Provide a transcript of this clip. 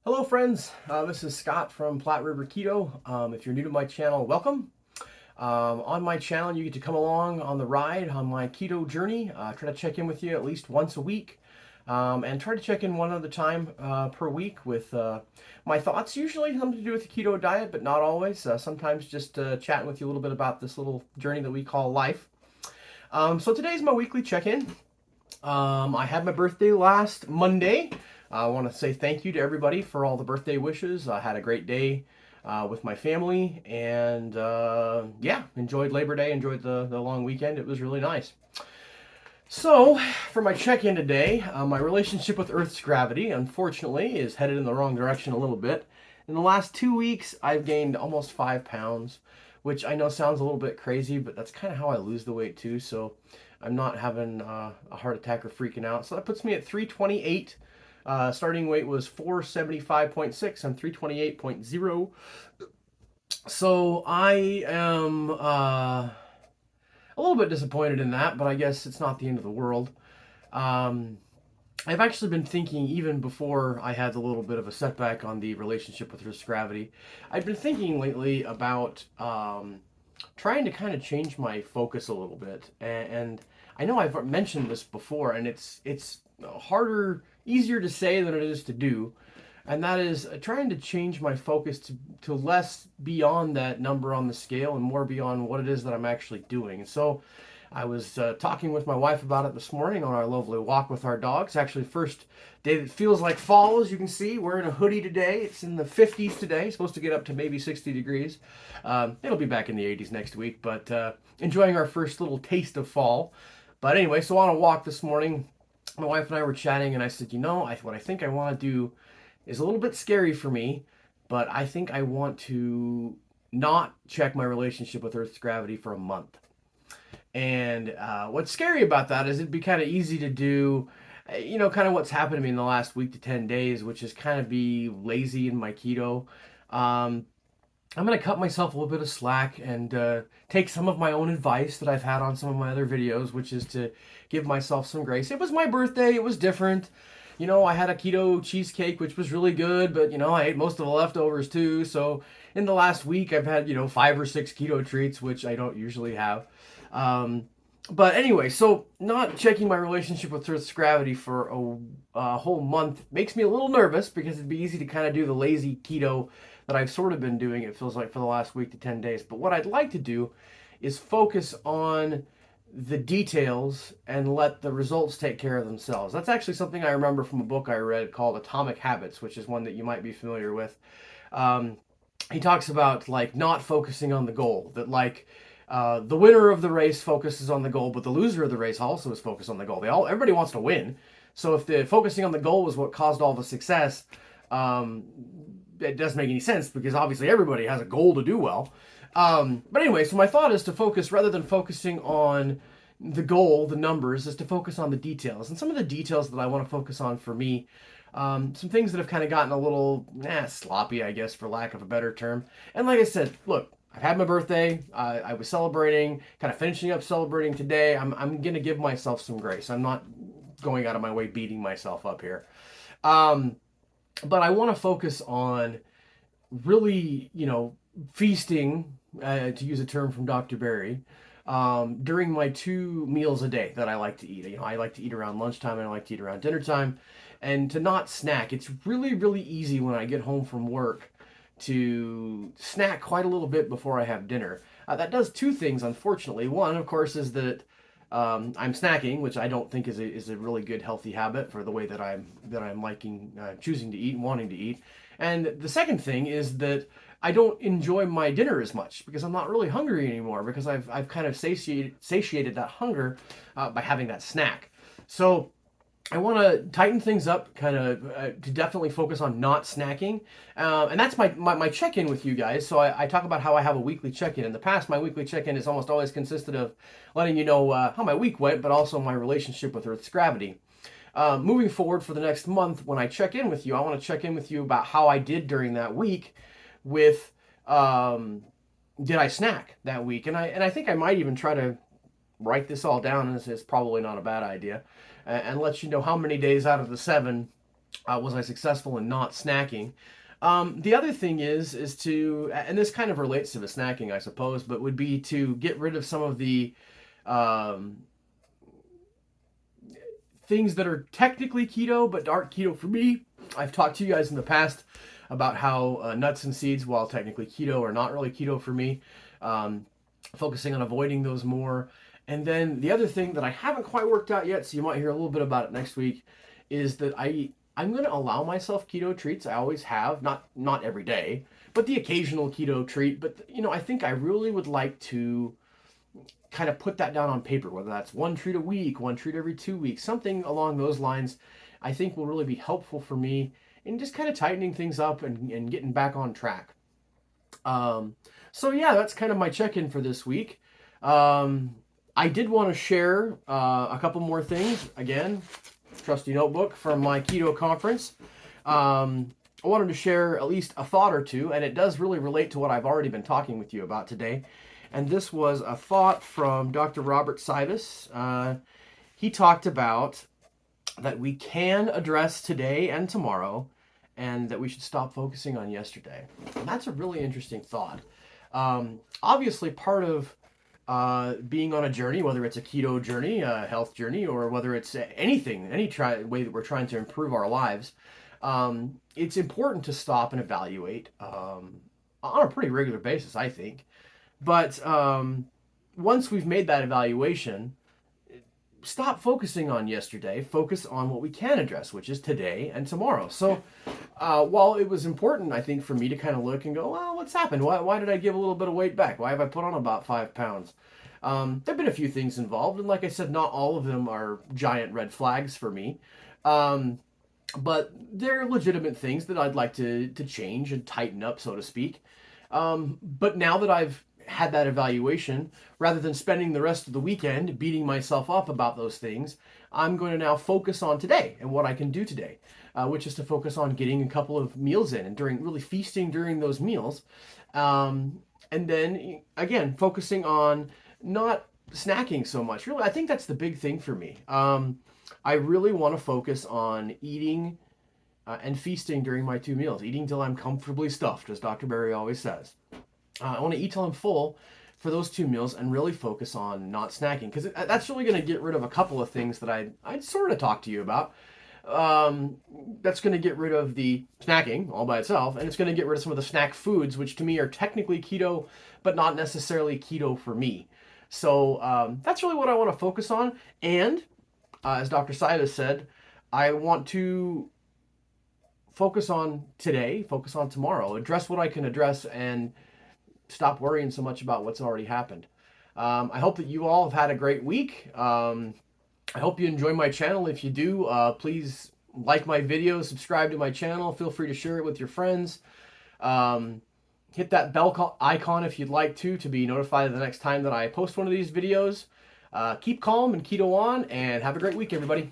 Hello friends, this is Scott from Platte River Keto. If you're new to my channel, welcome. On my channel, you get to come along on the ride on my keto journey. Try to check in with you at least once a week, and try to check in one other time per week with my thoughts. Usually something to do with the keto diet, but not always. Sometimes just chatting with you a little bit about this little journey that we call life. So today's my weekly check-in. I had my birthday last Monday. I want to say thank you to everybody for all the birthday wishes. I had a great day with my family, and yeah, enjoyed Labor Day, enjoyed the long weekend. It was really nice. So, for my check-in today, my relationship with Earth's gravity, unfortunately, is headed in the wrong direction a little bit. In the last 2 weeks, I've gained almost 5 pounds, which I know sounds a little bit crazy, but that's kind of how I lose the weight too, so I'm not having a heart attack or freaking out. So that puts me at 328. Starting weight was 475.6. I'm 328.0. So I am a little bit disappointed in that, but I guess it's not the end of the world. I've actually been thinking, even before I had a little bit of a setback on the relationship with Earth's gravity, I've been thinking lately about trying to kind of change my focus a little bit. And I know I've mentioned this before, and it's harder, easier to say than it is to do. And that is trying to change my focus to less beyond that number on the scale and more beyond what it is that I'm actually doing. So I was talking with my wife about it this morning on our lovely walk with our dogs. Actually, first day that feels like fall, as you can see. We're in a hoodie today. It's in the 50s today. Supposed to get up to maybe 60 degrees. It'll be back in the 80s next week, but enjoying our first little taste of fall. But anyway, so on a walk this morning, my wife and I were chatting, and I said, what I think I want to do is a little bit scary for me, but I think I want to not check my relationship with Earth's gravity for a month. And what's scary about that is it'd be kind of easy to do, kind of what's happened to me in the last week to 10 days, which is kind of be lazy in my keto. I'm going to cut myself a little bit of slack and take some of my own advice that I've had on some of my other videos, which is to give myself some grace. It was my birthday. It was different. I had a keto cheesecake, which was really good, but, I ate most of the leftovers too. So in the last week, I've had, 5 or 6 keto treats, which I don't usually have. But anyway, so not checking my relationship with Earth's gravity for a whole month makes me a little nervous, because it'd be easy to kind of do the lazy keto that I've sort of been doing, it feels like, for the last week to 10 days. But what I'd like to do is focus on the details and let the results take care of themselves. That's actually something I remember from a book I read called Atomic Habits, which is one that you might be familiar with. He talks about not focusing on the goal, that the winner of the race focuses on the goal, but the loser of the race also is focused on the goal. Everybody wants to win. So if the focusing on the goal was what caused all the success, it doesn't make any sense, because obviously everybody has a goal to do well. But anyway, so my thought is to focus, rather than focusing on the goal, the numbers, is to focus on the details. And some of the details that I want to focus on for me, some things that have kind of gotten a little sloppy, I guess, for lack of a better term. And like I said, look, I've had my birthday. I was celebrating, kind of finishing up celebrating today. I'm going to give myself some grace. I'm not going out of my way beating myself up here. But I want to focus on really, feasting, to use a term from Dr. Berry, during my 2 meals a day that I like to eat. I like to eat around lunchtime, and I like to eat around dinner time, and to not snack. It's really, really easy when I get home from work to snack quite a little bit before I have dinner. That does 2 things, unfortunately. One, of course, is that I'm snacking, which I don't think is a really good, healthy habit for the way that I'm choosing to eat and wanting to eat. And the second thing is that I don't enjoy my dinner as much, because I'm not really hungry anymore, because I've kind of satiated that hunger by having that snack. So I want to tighten things up, kind of to definitely focus on not snacking. And that's my check-in with you guys. So I talk about how I have a weekly check-in. In the past, my weekly check-in has almost always consisted of letting you know how my week went, but also my relationship with Earth's gravity. Moving forward for the next month, when I check in with you, I want to check in with you about how I did during that week with, did I snack that week? And I think I might even try to write this all down, and this is probably not a bad idea, and let you know how many days out of the 7 Was I successful in not snacking? The other thing is to, and this kind of relates to the snacking, I suppose, but would be to get rid of some of the um, things that are technically keto but aren't keto for me. I've talked to you guys in the past about how nuts and seeds, while technically keto, are not really keto for me. Um, Focusing on avoiding those more. And then the other thing that I haven't quite worked out yet, so you might hear a little bit about it next week, is that I'm going to allow myself keto treats. I always have, not every day, but the occasional keto treat. But I think I really would like to kind of put that down on paper, whether that's one treat a week, one treat every 2 weeks, something along those lines. I think will really be helpful for me in just kind of tightening things up and getting back on track. Um, so yeah, that's kind of my check-in for this week. I did want to share a couple more things. Again, trusty notebook from my keto conference. I wanted to share at least a thought or two, and it does really relate to what I've already been talking with you about today. And this was a thought from Dr. Robert Sivas. He talked about that we can address today and tomorrow, and that we should stop focusing on yesterday. And that's a really interesting thought. Obviously, part of being on a journey, whether it's a keto journey, a health journey, or whether it's anything, any way that we're trying to improve our lives, it's important to stop and evaluate on a pretty regular basis, I think. But once we've made that evaluation, stop focusing on yesterday, focus on what we can address, which is today and tomorrow. So while it was important, I think, for me to kind of look and go, well, what's happened? Why did I give a little bit of weight back? Why have I put on about 5 pounds? There have been a few things involved, and like I said, not all of them are giant red flags for me. But they're legitimate things that I'd like to change and tighten up, so to speak. But now that I've had that evaluation, rather than spending the rest of the weekend beating myself up about those things, I'm going to now focus on today and what I can do today, which is to focus on getting a couple of meals in and really feasting during those meals. And then again, focusing on not snacking so much. Really, I think that's the big thing for me. I really want to focus on eating and feasting during my 2 meals, eating till I'm comfortably stuffed, as Dr. Berry always says. I want to eat till I'm full for those 2 meals and really focus on not snacking, because that's really going to get rid of a couple of things that I'd sort of talk to you about. That's going to get rid of the snacking all by itself, and it's going to get rid of some of the snack foods, which to me are technically keto, but not necessarily keto for me. So that's really what I want to focus on. And as Dr. Sivas said, I want to focus on today, focus on tomorrow, address what I can address, and stop worrying so much about what's already happened. I hope that you all have had a great week. I hope you enjoy my channel. If you do, please like my videos, subscribe to my channel. Feel free to share it with your friends. Hit that bell icon if you'd like to be notified the next time that I post one of these videos. Keep calm and keto on, and have a great week, everybody.